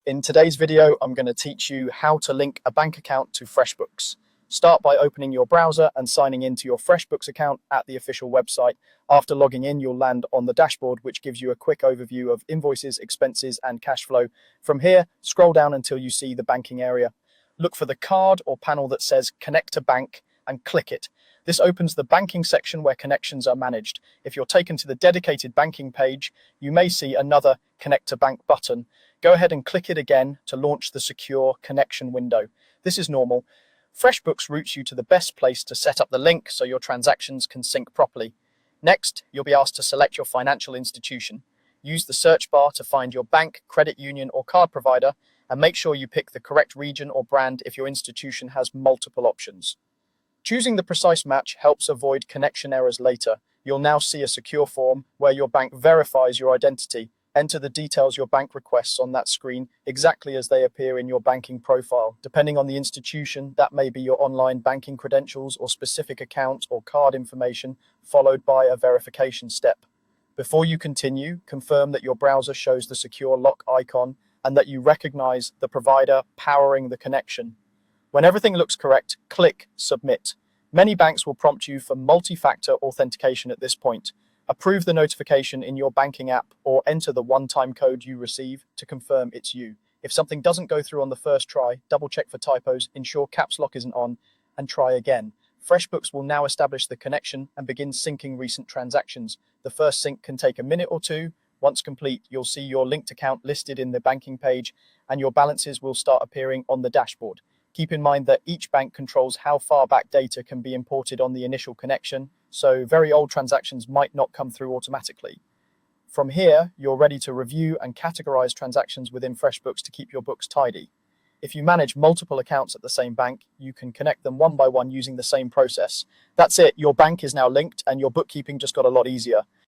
In today's video, I'm going to teach you how to link a bank account to FreshBooks. Start by opening your browser and signing into your FreshBooks account at the official website. After logging in, you'll land on the dashboard, which gives you a quick overview of invoices, expenses, and cash flow. From here, scroll down until you see the banking area. Look for the card or panel that says Connect to Bank and click it. This opens the banking section where connections are managed. If you're taken to the dedicated banking page, you may see another Connect to Bank button. Go ahead and click it again to launch the secure connection window. This is normal. FreshBooks routes you to the best place to set up the link so your transactions can sync properly. Next, you'll be asked to select your financial institution. Use the search bar to find your bank, credit union, or card provider, and make sure you pick the correct region or brand if your institution has multiple options. Choosing the precise match helps avoid connection errors later. You'll now see a secure form where your bank verifies your identity. Enter the details your bank requests on that screen exactly as they appear in your banking profile. Depending on the institution, that may be your online banking credentials or specific account or card information, followed by a verification step. Before you continue, confirm that your browser shows the secure lock icon and that you recognize the provider powering the connection. When everything looks correct, click Submit. Many banks will prompt you for multi-factor authentication at this point. Approve the notification in your banking app or enter the one-time code you receive to confirm it's you. If something doesn't go through on the first try, double-check for typos, ensure caps lock isn't on, and try again. FreshBooks will now establish the connection and begin syncing recent transactions. The first sync can take a minute or two. Once complete, you'll see your linked account listed in the banking page and your balances will start appearing on the dashboard. Keep in mind that each bank controls how far back data can be imported on the initial connection, so very old transactions might not come through automatically. From here, you're ready to review and categorize transactions within FreshBooks to keep your books tidy. If you manage multiple accounts at the same bank, you can connect them one by one using the same process. That's it, your bank is now linked and your bookkeeping just got a lot easier.